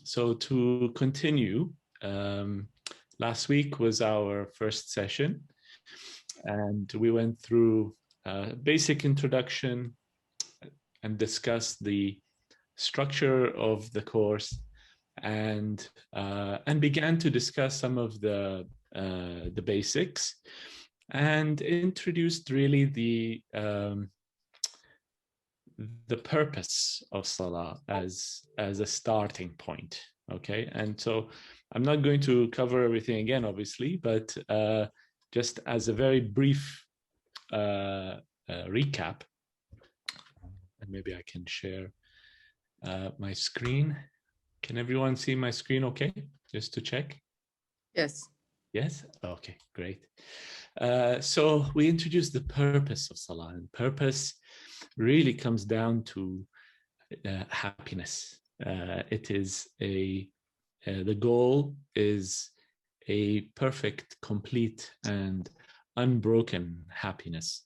So to continue, last week was our first session, and we went through a basic introduction and discussed the structure of the course, and began to discuss some of the basics, and introduced really the purpose of Salah as a starting point. Okay, and so I'm not going to cover everything again, obviously, but just as a very brief recap, and maybe I can share my screen. Can everyone see my screen okay? Just to check. Yes. Yes? Okay, great. So we introduced the purpose of Salah, and purpose really comes down to happiness. It is the goal is a perfect, complete, and unbroken happiness.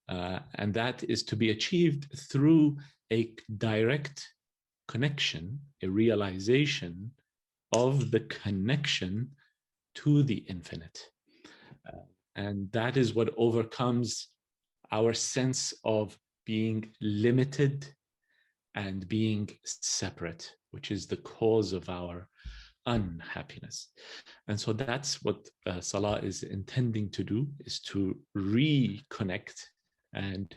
And that is to be achieved through a direct connection, a realization of the connection to the infinite. And that is what overcomes our sense of being limited and being separate, which is the cause of our unhappiness. And so that's what Salah is intending to do, is to reconnect and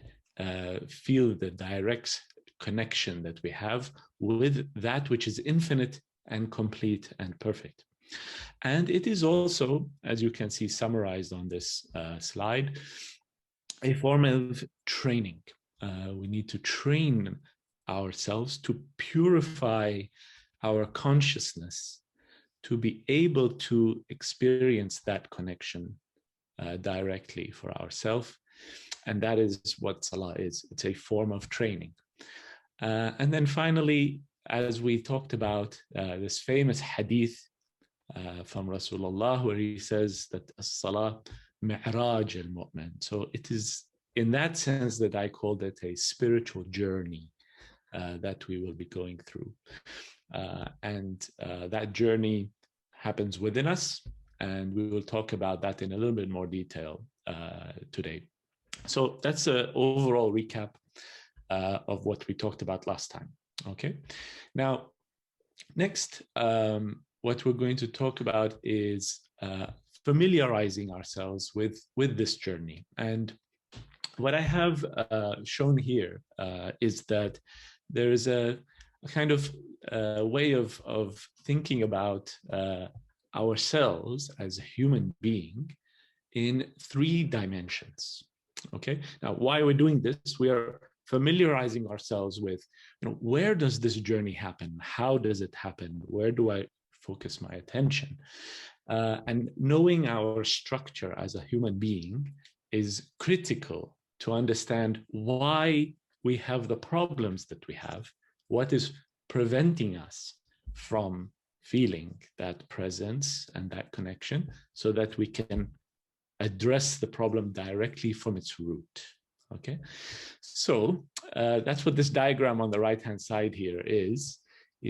feel the direct connection that we have with that which is infinite and complete and perfect. And it is also, as you can see summarized on this slide, a form of training. We need to train ourselves to purify our consciousness to be able to experience that connection directly for ourselves. And that is what Salah is. It's a form of training. And then finally, as we talked about this famous hadith from Rasulullah, where he says that Salah mi'raj al-mu'min. So it is in that sense that I called it a spiritual journey that we will be going through. And that journey happens within us, and we will talk about that in a little bit more detail today. So that's an overall recap of what we talked about last time. Okay. Now, next, what we're going to talk about is familiarizing ourselves with this journey. And what I have shown here is that there is a kind of way of thinking about ourselves as a human being in 3 dimensions. Okay. Now, why we're doing this, we are familiarizing ourselves with, where does this journey happen? How does it happen? Where do I focus my attention? And knowing our structure as a human being is critical to understand why we have the problems that we have, what is preventing us from feeling that presence and that connection, so that we can address the problem directly from its root. Okay, so that's what this diagram on the right-hand side here is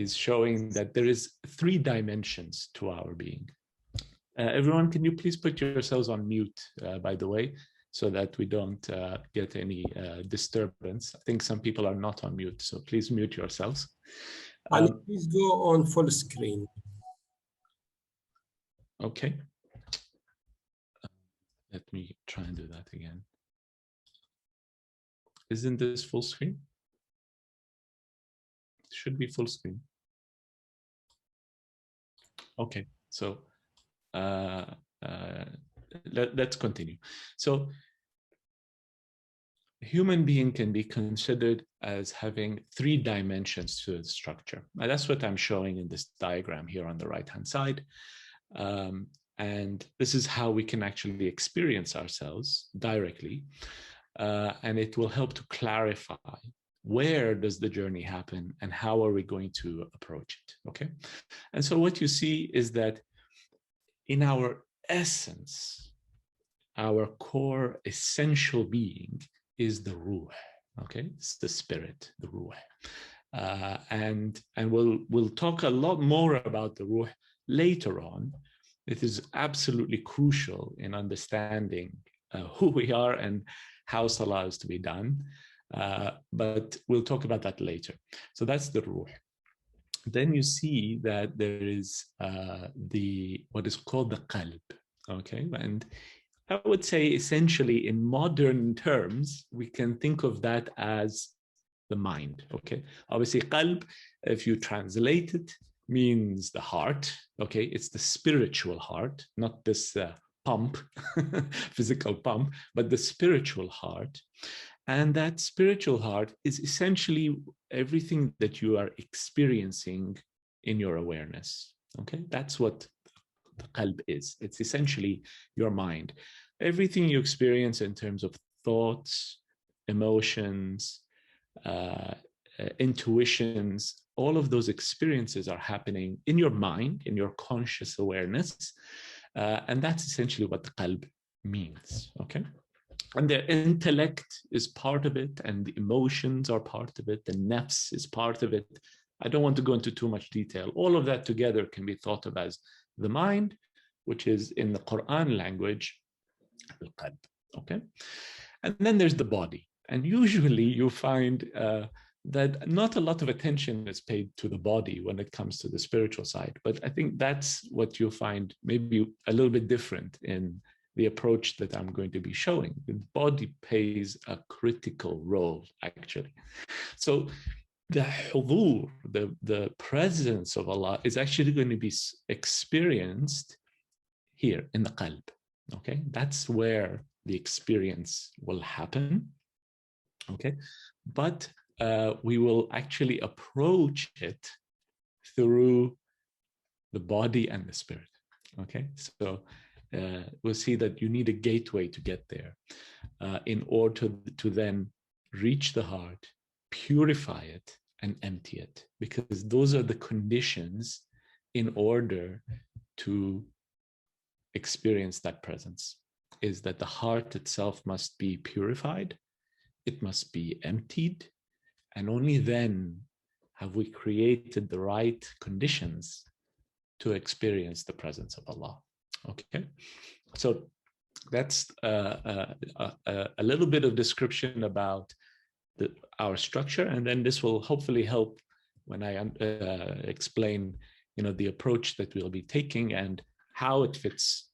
showing that there is 3 dimensions to our being. Everyone, can you please put yourselves on mute, by the way, so that we don't get any disturbance. I think some people are not on mute, so please mute yourselves. Please go on full screen. Okay. Let me try and do that again. Isn't this full screen? It should be full screen. Okay, so let's continue. So a human being can be considered as having 3 dimensions to its structure. Now, that's what I'm showing in this diagram here on the right-hand side. And this is how we can actually experience ourselves directly. And it will help to clarify where does the journey happen and how are we going to approach it, okay? And so what you see is that in our essence, our core essential being is the ruh, okay? It's the spirit, the ruh. And we'll talk a lot more about the ruh later on. It is absolutely crucial in understanding who we are and how salah is to be done. But we'll talk about that later. So that's the ruh. Then you see that there is what is called the qalb. Okay, and I would say essentially in modern terms, we can think of that as the mind. Okay, obviously qalb, if you translate it, means the heart. Okay, it's the spiritual heart, not this pump, physical pump, but the spiritual heart. And that spiritual heart is essentially everything that you are experiencing in your awareness. Okay, that's what the qalb is. It's essentially your mind. Everything you experience in terms of thoughts, emotions, intuitions, all of those experiences are happening in your mind, in your conscious awareness. And that's essentially what the qalb means. Okay. And the intellect is part of it, and the emotions are part of it, the nafs is part of it. I don't want to go into too much detail. All of that together can be thought of as the mind, which is in the Quran language, al-qalb. Okay. And then there's the body. And usually you find that not a lot of attention is paid to the body when it comes to the spiritual side. But I think that's what you'll find maybe a little bit different in the approach that I'm going to be showing. The body plays a critical role, actually. So the hudur, the presence of Allah, is actually going to be experienced here in the qalb. Okay, that's where the experience will happen. Okay, but we will actually approach it through the body and the spirit. Okay, so we'll see that you need a gateway to get there in order to then reach the heart, purify it, and empty it, because those are the conditions in order to experience that presence. Is that the heart itself must be purified, it must be emptied, and only then have we created the right conditions to experience the presence of Allah. Okay, so that's a little bit of description about our structure, and then this will hopefully help when I explain, the approach that we'll be taking and how it fits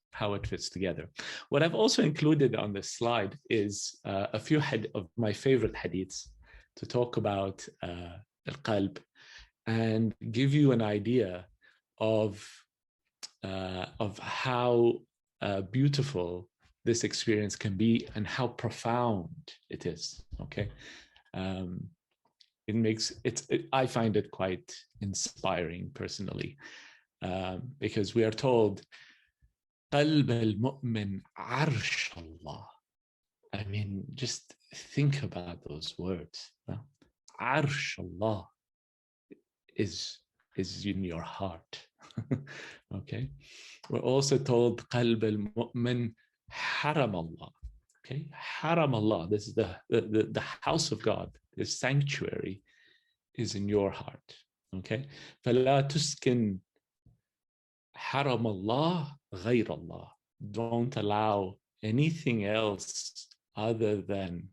together. What I've also included on this slide is a few of my favorite hadiths to talk about al-qalb and give you an idea of how beautiful this experience can be and how profound it is. Okay, I find it quite inspiring personally, because we are told قلب المؤمن عرش الله. I mean, just think about those words. عرش Allah is in your heart. Okay, we're also told قلب المؤمن حرم الله. Okay, حرم Allah, this is the house of God, the sanctuary is in your heart. Okay, فلا تسكن حرم الله غير الله. Don't allow anything else other than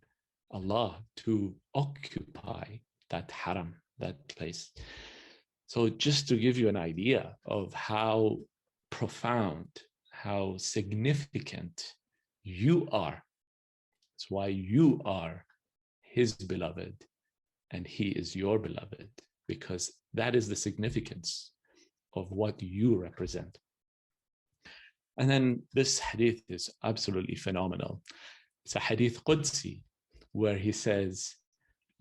Allah to occupy that haram, that place. So just to give you an idea of how profound, how significant you are. That's why you are His beloved and He is your beloved, because that is the significance of what you represent. And then this hadith is absolutely phenomenal. It's a hadith Qudsi where he says,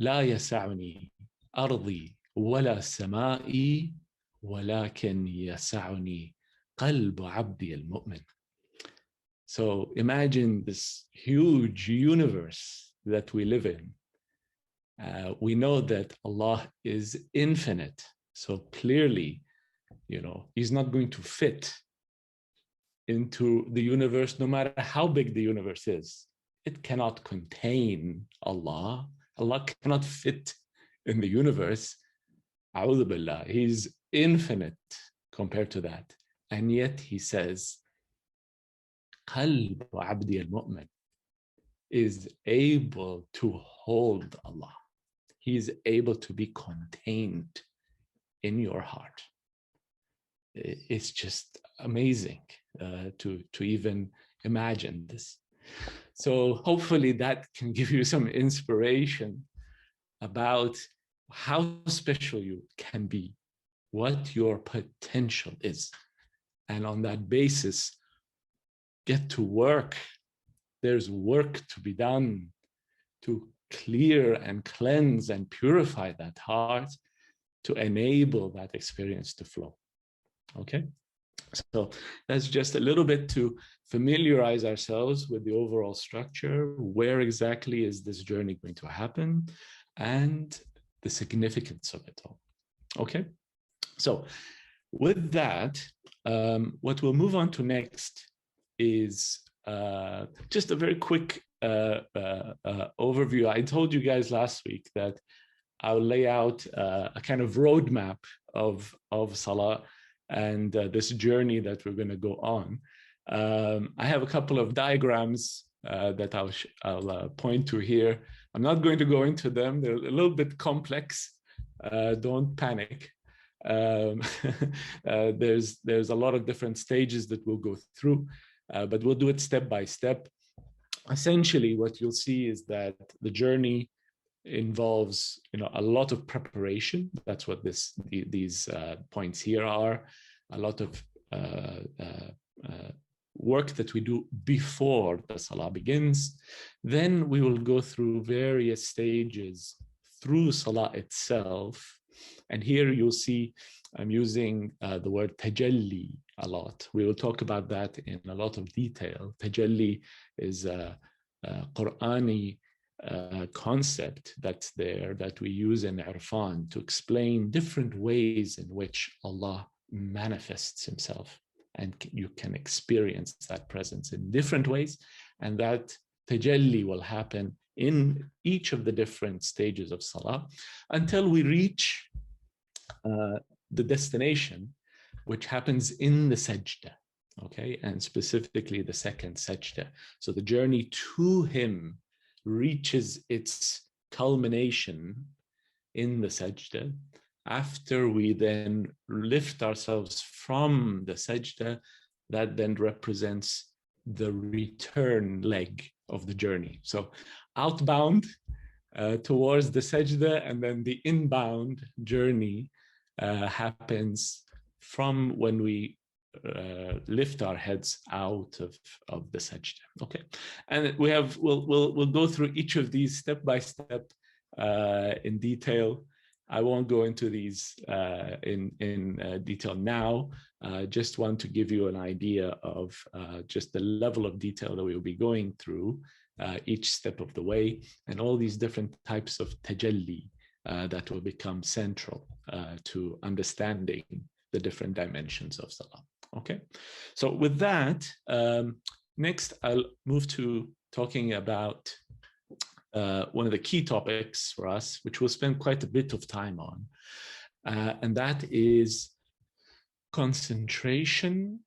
لا يسعني أرضي ولا سمائي ولكن يسعني قلب عبدي المؤمن. So imagine this huge universe that we live in. We know that Allah is infinite. So clearly, He's not going to fit into the universe, no matter how big the universe is. It cannot contain Allah. Allah cannot fit in the universe. A'udhu billah. He's infinite compared to that. And yet he says, قلب عبدي المؤمن is able to hold Allah. He is able to be contained in your heart. It's just amazing to even imagine this. So hopefully that can give you some inspiration about how special you can be, what your potential is. And on that basis, get to work. There's work to be done to clear and cleanse and purify that heart to enable that experience to flow. Okay, so that's just a little bit to familiarize ourselves with the overall structure. Where exactly is this journey going to happen, and the significance of it all. Okay, so with that, what we'll move on to next is just a very quick overview. I told you guys last week that I'll lay out a kind of roadmap of Salah and this journey that we're going to go on. I have a couple of diagrams that I'll point to here. I'm not going to go into them. They're a little bit complex. Don't panic. There's a lot of different stages that we'll go through, but we'll do it step by step. Essentially, what you'll see is that the journey involves, a lot of preparation. That's what these points here are. A lot of work that we do before the Salah begins. Then we will go through various stages through Salah itself. And here you'll see I'm using the word tajalli a lot. We will talk about that in a lot of detail. Tajalli is a Qur'ani concept that's there that we use in Irfan to explain different ways in which Allah manifests himself, and you can experience that presence in different ways, and that tajalli will happen in each of the different stages of Salah until we reach the destination, which happens in the sajda, okay, and specifically the second sajda. So the journey to him reaches its culmination in the sajda. After we then lift ourselves from the sajda, that then represents the return leg of the journey. So outbound towards the sajda, and then the inbound journey happens from when we lift our heads out of the sajda. Okay, and we'll go through each of these step by step in detail. I won't go into these in detail now. Just want to give you an idea of just the level of detail that we will be going through each step of the way, and all these different types of tajalli that will become central to understanding the different dimensions of Salah. Okay, so with that, next I'll move to talking about one of the key topics for us, which we'll spend quite a bit of time on, and that is concentration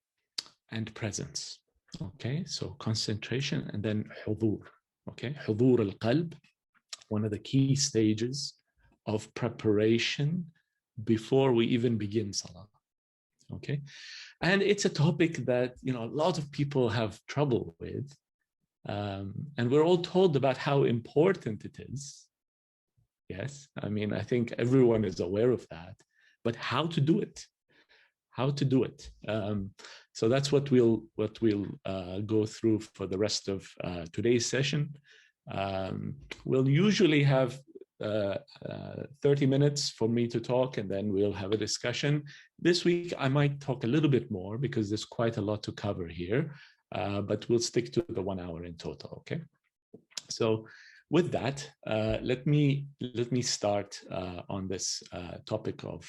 and presence. Okay, so concentration and then hudur. Okay, hudur al-qalb, one of the key stages of preparation before we even begin Salah. Okay, and it's a topic that a lot of people have trouble with, and we're all told about how important it is. Yes, I mean, I think everyone is aware of that, but how to do it? How to do it? So that's what we'll go through for the rest of today's session. We'll usually have 30 minutes for me to talk, and then we'll have a discussion. This week, I might talk a little bit more because there's quite a lot to cover here, but we'll stick to the 1 hour in total, okay? So with that, let me start on this topic of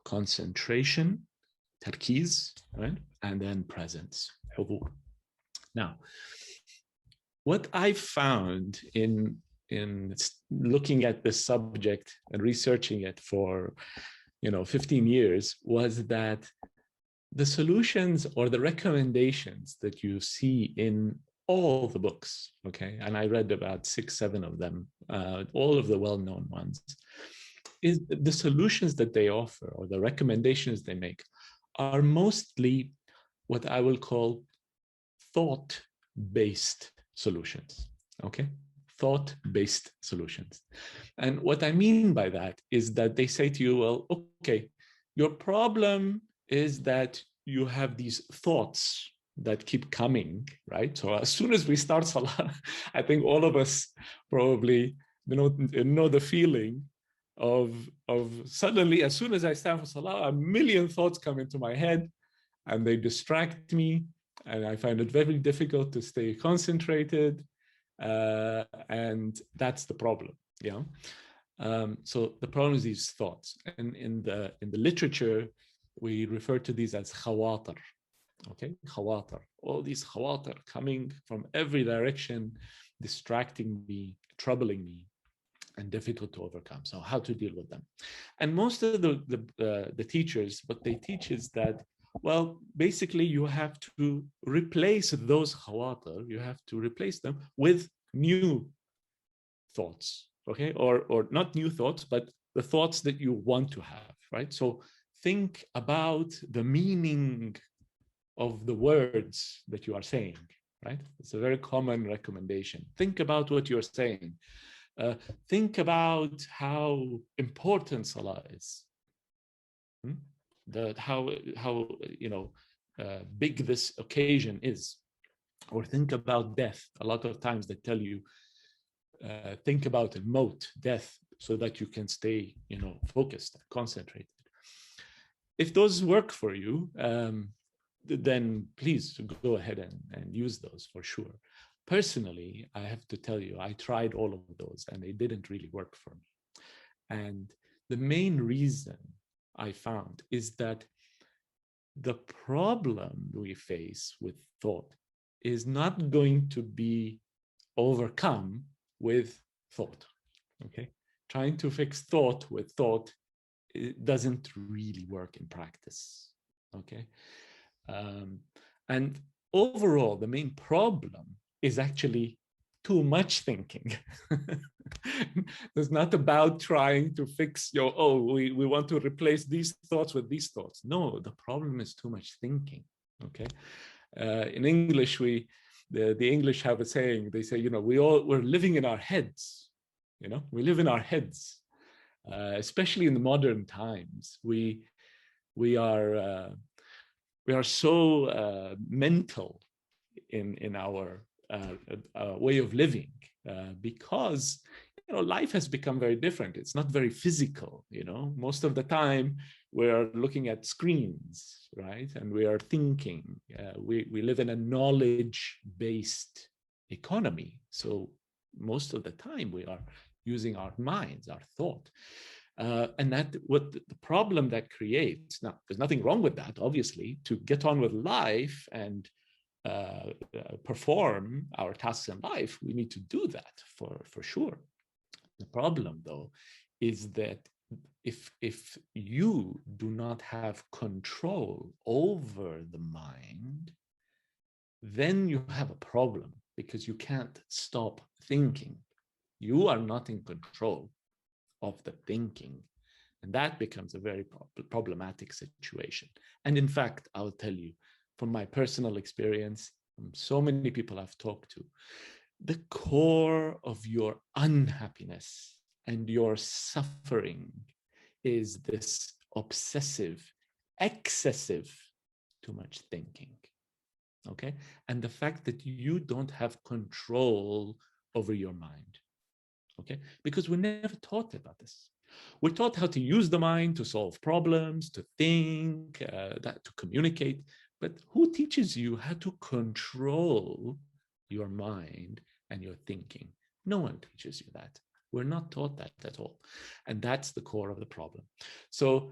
concentration, tarkiz, right? And then presence, hudur. Now, what I found in looking at this subject and researching it for 15 years was that the solutions or the recommendations that you see in all the books, okay, and I read about 6, 7 of them, all of the well-known ones, is the solutions that they offer or the recommendations they make are mostly what I will call thought-based solutions, okay? Thought-based solutions. And what I mean by that is that they say to you, well, okay, your problem is that you have these thoughts that keep coming, right? So as soon as we start Salah, I think all of us probably know the feeling of suddenly, as soon as I stand for Salah, a million thoughts come into my head and they distract me, and I find it very difficult to stay concentrated, and that's the problem. Yeah. So the problem is these thoughts, and in the literature, we refer to these as khawatir. Okay, khawatir. All these khawatir coming from every direction, distracting me, troubling me, and difficult to overcome. So how to deal with them? And most of the teachers, what they teach is that, well, basically you have to replace those khawatir, you have to replace them with new thoughts, okay? Or not new thoughts, but the thoughts that you want to have, right? So think about the meaning of the words that you are saying, right? It's a very common recommendation. Think about what you're saying. Think about how important Salah is. How big this occasion is. Or think about death. A lot of times they tell you, think about it, maut, death, so that you can stay, focused, concentrated. If those work for you, then please go ahead and use those for sure. Personally, I have to tell you, I tried all of those and they didn't really work for me. And the main reason I found is that the problem we face with thought is not going to be overcome with thought, okay? Trying to fix thought with thought, it doesn't really work in practice, okay? And overall, the main problem is actually too much thinking. It's not about trying to fix we want to replace these thoughts with these thoughts. No, the problem is too much thinking, okay? In English, the English have a saying, they say, we're living in our heads, we live in our heads, especially in the modern times. We are so mental in our way of living, because life has become very different. It's not very physical. Most of the time we're looking at screens, right? And we are thinking. We live in a knowledge-based economy, so most of the time we are using our minds, our thought. And that what the problem that creates. Now, there's nothing wrong with that, obviously. To get on with life and perform our tasks in life, we need to do that for sure. The problem, though, is that if you do not have control over the mind, then you have a problem, because you can't stop thinking. You are not in control of the thinking. And that becomes a very problematic situation. And in fact, I'll tell you, from my personal experience, from so many people I've talked to, the core of your unhappiness and your suffering is this obsessive, excessive, too much thinking. Okay? And the fact that you don't have control over your mind. Okay? Because we're never taught about this. We're taught how to use the mind to solve problems, to think, to communicate. But who teaches you how to control your mind and your thinking? No one teaches you that. We're not taught that at all. And that's the core of the problem. So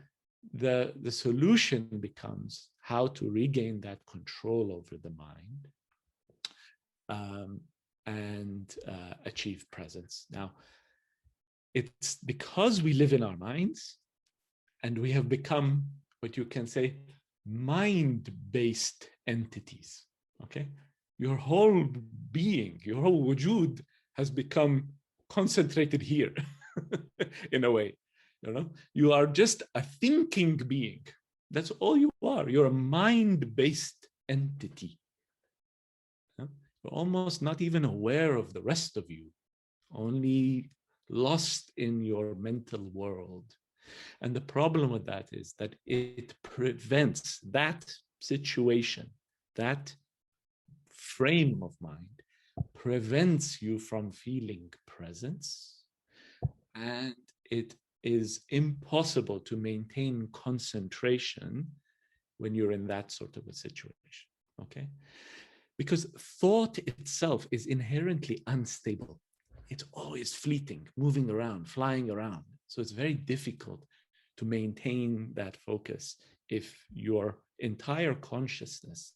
the solution becomes how to regain that control over the mind, and achieve presence. Now, it's because we live in our minds And we have become what you can say mind-based entities. Okay, your whole being, your whole wujud has become concentrated here in a way. You are just a thinking being. That's all you are. You're a mind-based entity. You're almost not even aware of the rest of you, only lost in your mental world. And the problem with that is that it prevents that situation, that frame of mind, prevents you from feeling presence, and it is impossible to maintain concentration when you're in that sort of a situation. Okay, because thought itself is inherently unstable. It's always fleeting, moving around, flying around. So it's very difficult to maintain that focus if your entire consciousness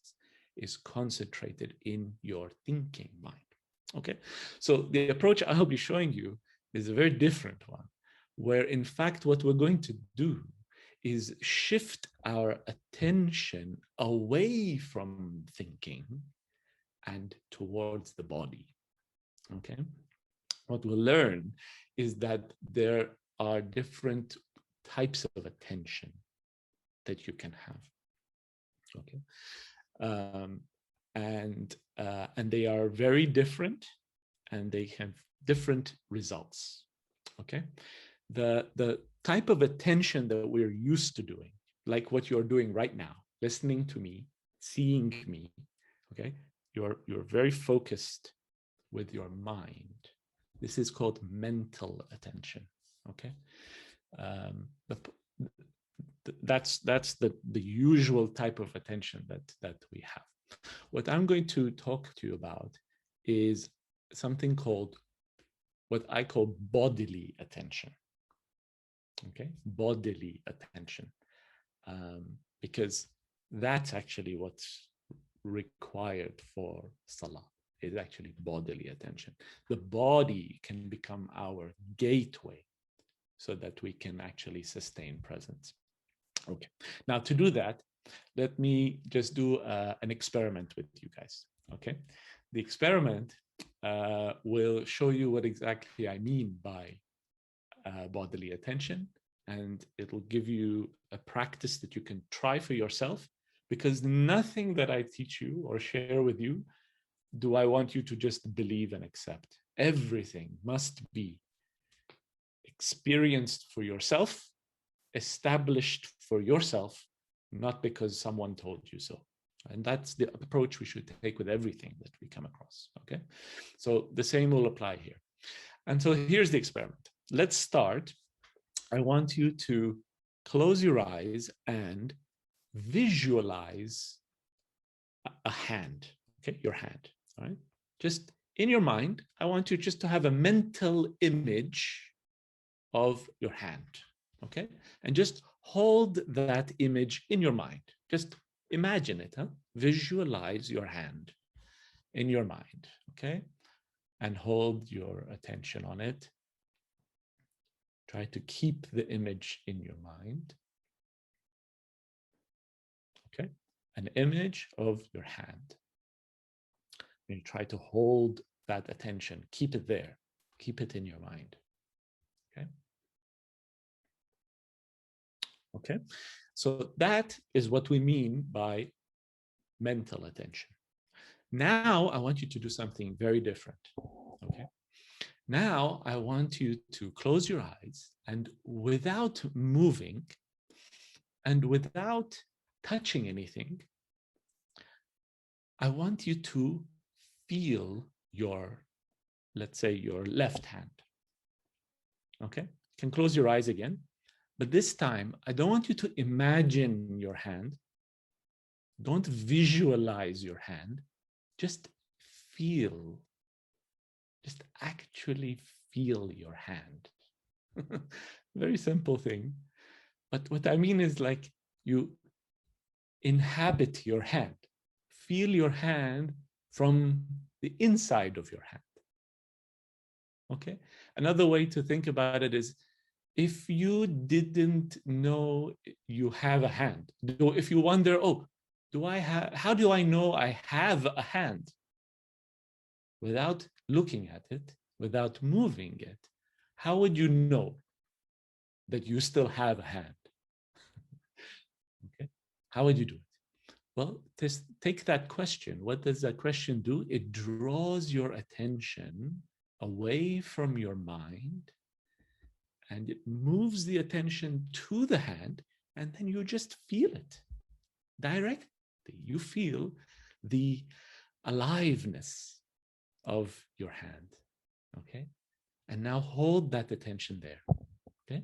is concentrated in your thinking mind. Okay, so the approach I'll be showing you is a very different one, where in fact what we're going to do is shift our attention away from thinking and towards the body. Okay, what we'll learn is that there are different types of attention that you can have. Okay, and they are very different, and they have different results. Okay, the type of attention that we're used to doing, like what you're doing right now, listening to me, seeing me. Okay, you're very focused with your mind. This is called mental attention. Okay, that's the usual type of attention that we have. What I'm going to talk to you about is something called what I call bodily attention. Okay, bodily attention, because that's actually what's required for Salah, is actually bodily attention. The body can become our gateway so that we can actually sustain presence. Okay, now to do that, let me just do an experiment with you guys. Okay, the experiment will show you what exactly I mean by bodily attention, and it'll give you a practice that you can try for yourself, because nothing that I teach you or share with you do I want you to just believe and accept. Everything must be experienced for yourself, established for yourself, not because someone told you so. And that's the approach we should take with everything that we come across. Okay, so the same will apply here. And so here's the experiment. Let's start. I want you to close your eyes and visualize a hand. Okay, your hand. All right, just in your mind, I want you just to have a mental image of your hand. Okay, and just hold that image in your mind. Just imagine it, visualize your hand in your mind. Okay, and hold your attention on it. Try to keep the image in your mind. Okay, an image of your hand. And you try to hold that attention, keep it there, keep it in your mind. Okay. Okay, so that is what we mean by mental attention. Now I want you to do something very different. Okay, now I want you to close your eyes, and without moving and without touching anything, I want you to feel your, let's say, your left hand. Okay, you can close your eyes again, but this time I don't want you to imagine your hand. Don't visualize your hand. Just feel, just actually feel your hand. Very simple thing. But what I mean is, like, you inhabit your hand. Feel your hand from the inside of your hand. Okay. Another way to think about it is, if you didn't know you have a hand, if you wonder, oh, how do I know I have a hand? Without looking at it, without moving it, how would you know that you still have a hand? Okay, how would you do it? Well, just take that question. What does that question do? It draws your attention away from your mind, and it moves the attention to the hand, and then you just feel it directly. You feel the aliveness of your hand, okay? And now hold that attention there, okay?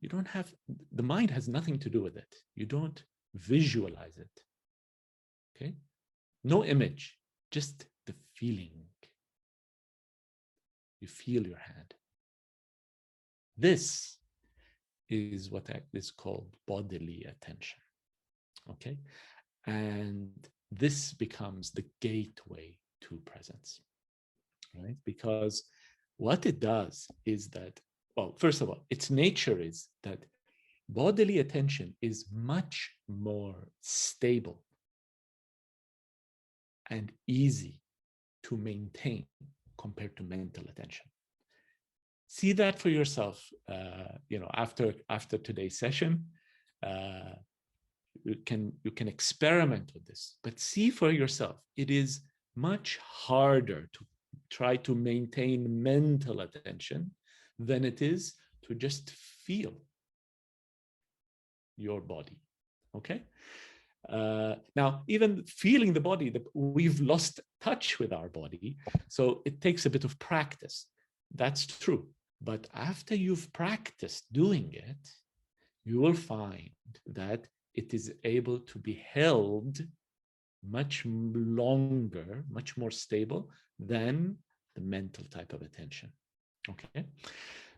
You don't have, the mind has nothing to do with it. You don't visualize it, okay? No image, just the feeling. You feel your hand. This is what is called bodily attention, okay? And this becomes the gateway to presence, right? Because what it does is that, well, first of all, its nature is that bodily attention is much more stable and easy to maintain compared to mental attention. See that for yourself. After today's session, you can experiment with this, but see for yourself. It is much harder to try to maintain mental attention than it is to just feel your body. Okay. Now, even feeling the body, we've lost touch with our body, so it takes a bit of practice. That's true. But after you've practiced doing it, you will find that it is able to be held much longer, much more stable than the mental type of attention. Okay.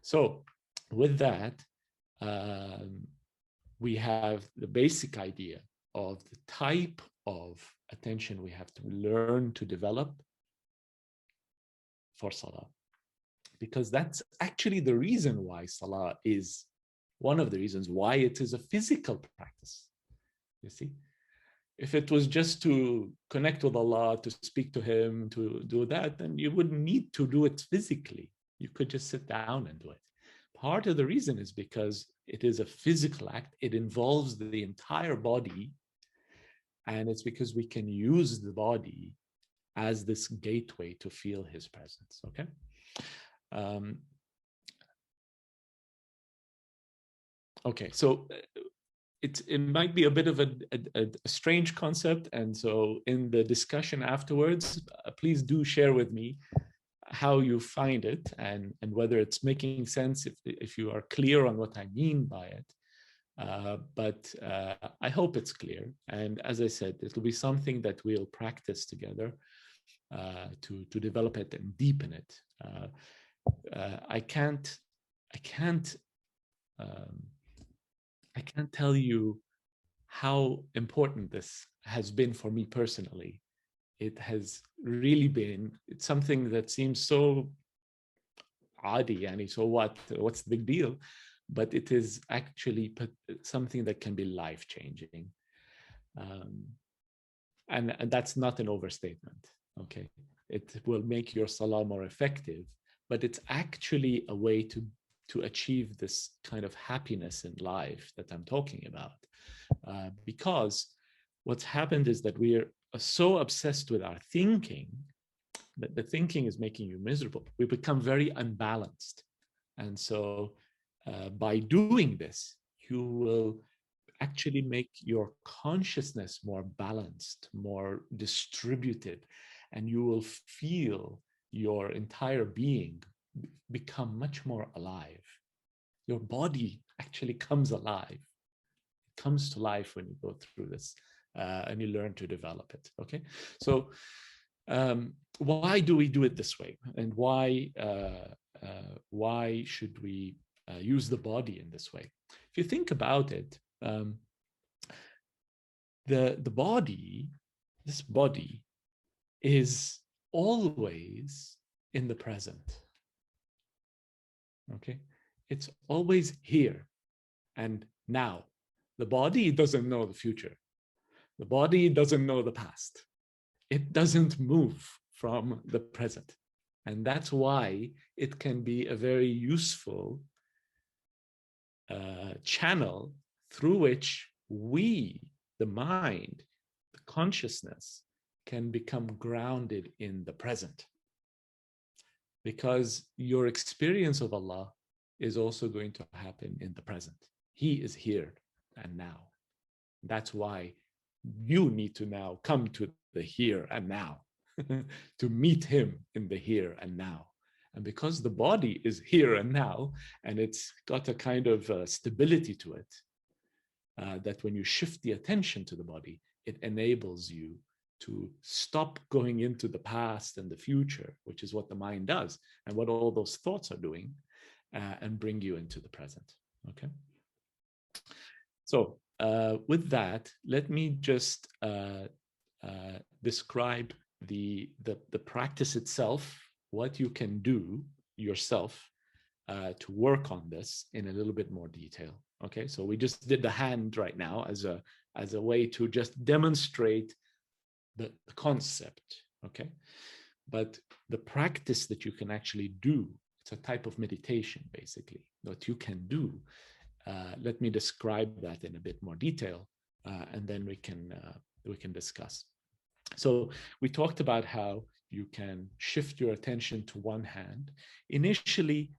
So with that, we have the basic idea of the type of attention we have to learn to develop for Salah. Because that's actually the reason why Salah is one of the reasons why it is a physical practice. You see, if it was just to connect with Allah, to speak to Him, to do that, then you wouldn't need to do it physically. You could just sit down and do it. Part of the reason is because it is a physical act. It involves the entire body. And it's because we can use the body as this gateway to feel His presence, okay? Okay, so it might be a bit of a strange concept, and so in the discussion afterwards, please do share with me how you find it and whether it's making sense, if you are clear on what I mean by it. But I hope it's clear. And as I said, it'll be something that we'll practice together to develop it and deepen it. I can't tell you how important this has been for me personally. It has really been, it's something that seems so odd, and so what's the big deal? But it is actually something that can be life-changing. And that's not an overstatement, okay? It will make your Salah more effective, but it's actually a way to achieve this kind of happiness in life that I'm talking about. Because what's happened is that we are so obsessed with our thinking that the thinking is making you miserable. We become very unbalanced. And so by doing this, you will actually make your consciousness more balanced, more distributed, and you will feel your entire being become much more alive. Your body actually comes alive. It comes to life when you go through this and you learn to develop it, okay? So why do we do it this way? And why should we use the body in this way? If you think about it, the body, this body is always in the present, okay? It's always here and now. The body doesn't know the future. The body doesn't know the past. It doesn't move from the present. And that's why it can be a very useful channel through which we, the mind, the consciousness, can become grounded in the present. Because your experience of Allah is also going to happen in the present. He is here and now. That's why you need to now come to the here and now to meet him in the here and now. And because the body is here and now, and it's got a kind of stability to it, that when you shift the attention to the body, it enables you to stop going into the past and the future, which is what the mind does, and what all those thoughts are doing, and bring you into the present. Okay. So with that, let me just describe the practice itself, what you can do yourself to work on this in a little bit more detail. Okay, so we just did the hand right now as a way to just demonstrate the concept. Okay, but the practice that you can actually do, it's a type of meditation, basically, what you can do. Let me describe that in a bit more detail, and then we can discuss. So we talked about how you can shift your attention to one hand. Initially,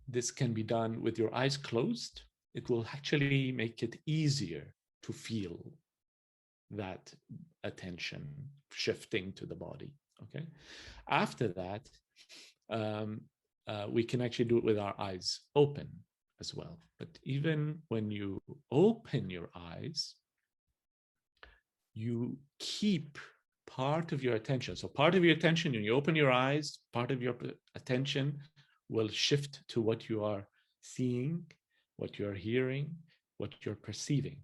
this can be done with your eyes closed. It will actually make it easier to feel that attention shifting to the body. Okay. After that, we can actually do it with our eyes open as well. But even when you open your eyes, you keep part of your attention. So part of your attention, when you open your eyes, part of your attention will shift to what you are seeing, what you're hearing, what you're perceiving.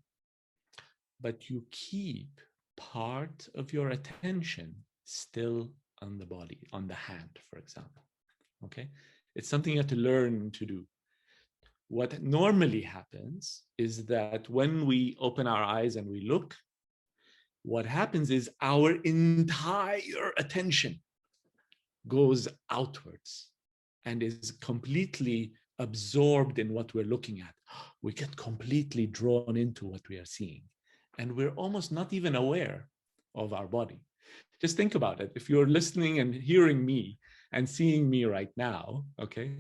But you keep part of your attention still on the body, on the hand, for example. Okay? It's something you have to learn to do. What normally happens is that when we open our eyes and we look, what happens is our entire attention goes outwards and is completely absorbed in what we're looking at. We get completely drawn into what we are seeing, and we're almost not even aware of our body. Just think about it. If you're listening and hearing me and seeing me right now, okay,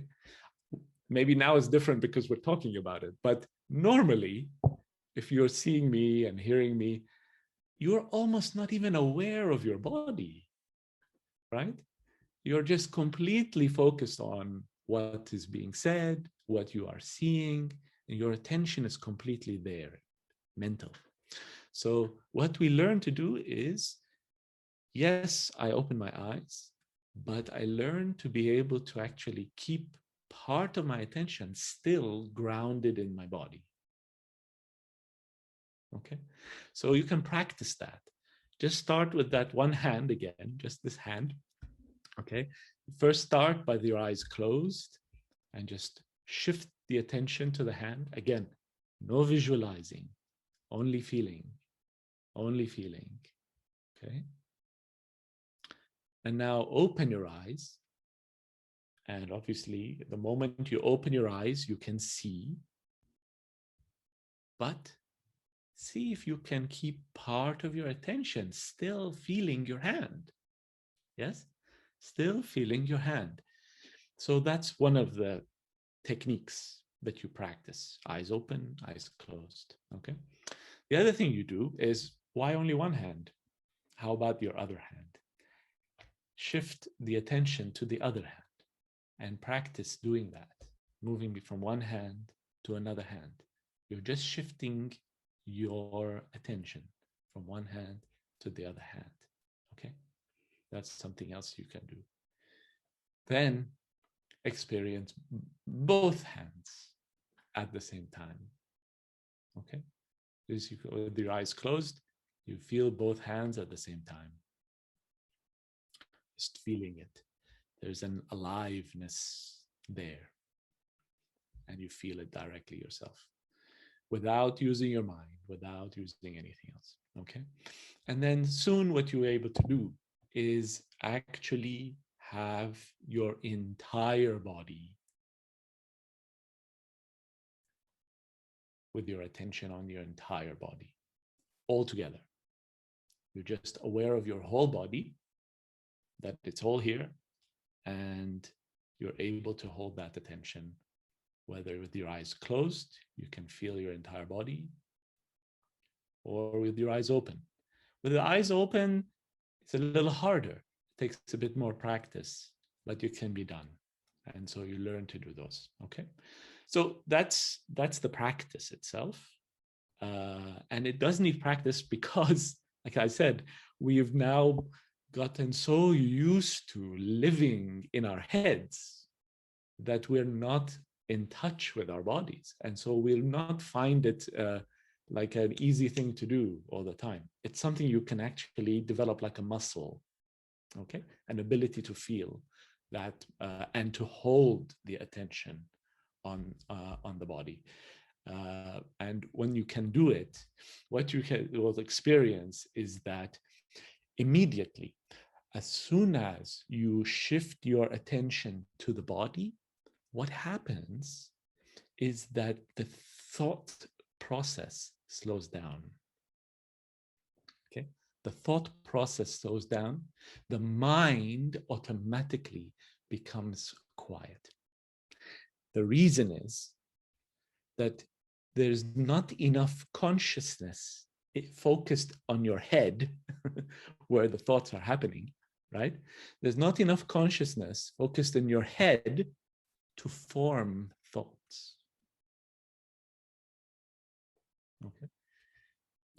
maybe now is different because we're talking about it, but normally, if you're seeing me and hearing me, you're almost not even aware of your body, right? You're just completely focused on what is being said, what you are seeing, and your attention is completely there, mental. So what we learn to do is, yes, I open my eyes, but I learn to be able to actually keep part of my attention still grounded in my body. Okay, so you can practice that. Just start with that one hand again, just this hand. Okay, first start by your eyes closed and just shift the attention to the hand. Again, no visualizing, only feeling, only feeling. Okay, and now open your eyes. And obviously, the moment you open your eyes, you can see, but see if you can keep part of your attention still feeling your hand. Yes, still feeling your hand. So that's one of the techniques that you practice. Eyes open, eyes closed. Okay. The other thing you do is, why only one hand? How about your other hand? Shift the attention to the other hand and practice doing that, moving from one hand to another hand. You're just shifting your attention from one hand to the other hand. Okay, that's something else you can do. Then experience both hands at the same time. Okay, with your eyes closed, you feel both hands at the same time. Just feeling it. There's an aliveness there. and you feel it directly yourself without using your mind, without using anything else. Okay. And then soon what you're able to do is actually have your entire body with your attention on your entire body all together. You're just aware of your whole body, that it's all here, and you're able to hold that attention, whether with your eyes closed, you can feel your entire body, or with your eyes open. With the eyes open, it's a little harder. It takes a bit more practice, but it can be done. And so you learn to do those, okay? So that's the practice itself. And it does need practice because, like I said, we've now gotten so used to living in our heads that we're not in touch with our bodies. And so we'll not find it like an easy thing to do all the time. It's something you can actually develop like a muscle, okay? An ability to feel that and to hold the attention on the body. And when you can do it, what you will experience is that immediately, as soon as you shift your attention to the body, what happens is that the thought process slows down. Okay, the thought process slows down. The mind automatically becomes quiet. The reason is that there's not enough consciousness focused on your head where the thoughts are happening, right? There's not enough consciousness focused in your head to form thoughts. Okay.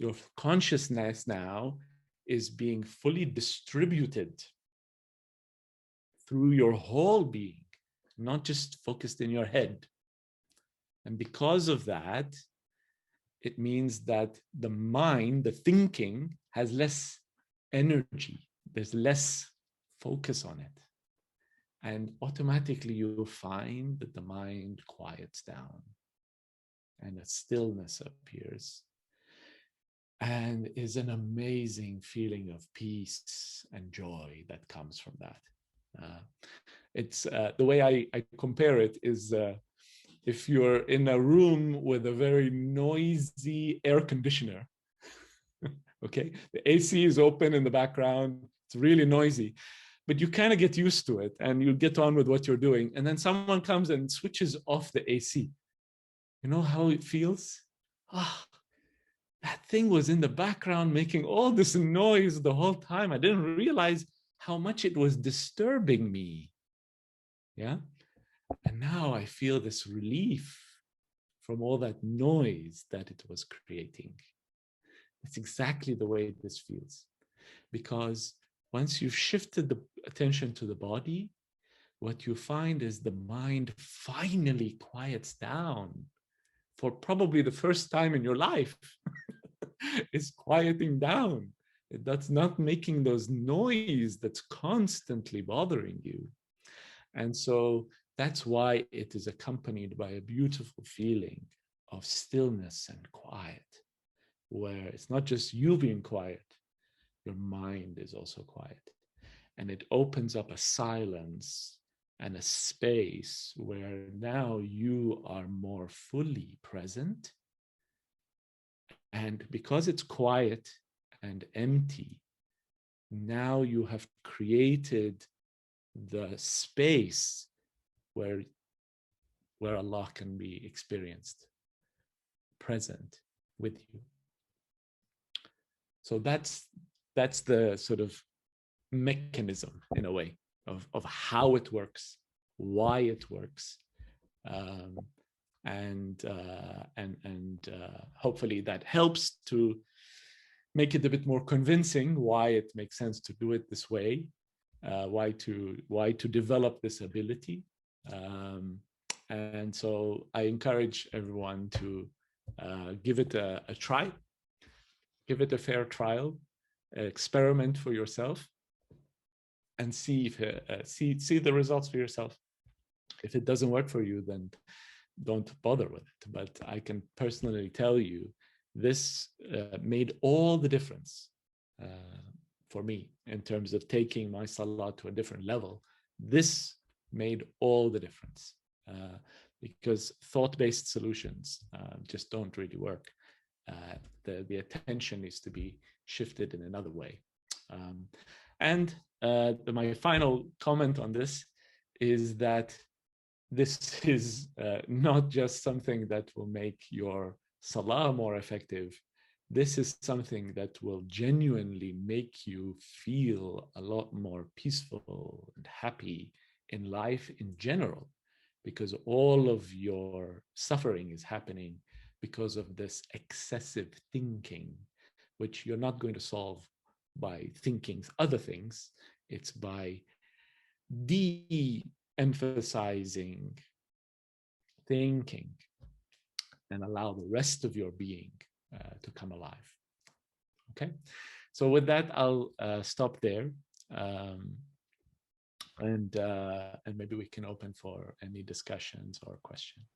Your consciousness now is being fully distributed through your whole being, not just focused in your head. And because of that, it means that the mind, the thinking, has less energy. There's less focus on it. And automatically you'll find that the mind quiets down and a stillness appears. And is an amazing feeling of peace and joy that comes from that. It's the way I compare it is if you're in a room with a very noisy air conditioner, okay, the AC is open in the background, it's really noisy, but you kind of get used to it and you get on with what you're doing. And then someone comes and switches off the AC. You know how it feels? Ah, that thing was in the background making all this noise the whole time. I didn't realize how much it was disturbing me. Yeah. And now I feel this relief from all that noise that it was creating. It's exactly the way this feels. Because once you've shifted the attention to the body, what you find is the mind finally quiets down for probably the first time in your life. It's quieting down. That's not making those noise that's constantly bothering you. And so that's why it is accompanied by a beautiful feeling of stillness and quiet, where it's not just you being quiet, your mind is also quiet. And it opens up a silence and a space where now you are more fully present. And because it's quiet and empty, now you have created the space where Allah can be experienced, present with you. So that's the sort of mechanism, in a way, of how it works, why it works, and hopefully that helps to make it a bit more convincing why it makes sense to do it this way, why to develop this ability. And so I encourage everyone to give it a try, give it a fair trial, experiment for yourself, and see if see the results for yourself. If it doesn't work for you, then don't bother with it. But I can personally tell you, this made all the difference for me in terms of taking my salat to a different level. This made all the difference because thought-based solutions just don't really work. The attention needs to be shifted in another way. And my final comment on this is that this is not just something that will make your salah more effective. This is something that will genuinely make you feel a lot more peaceful and happy in life in general, because all of your suffering is happening because of this excessive thinking, which you're not going to solve by thinking other things. It's by de-emphasizing thinking and allow the rest of your being to come alive. Okay, so with that, I'll stop there, and maybe we can open for any discussions or questions.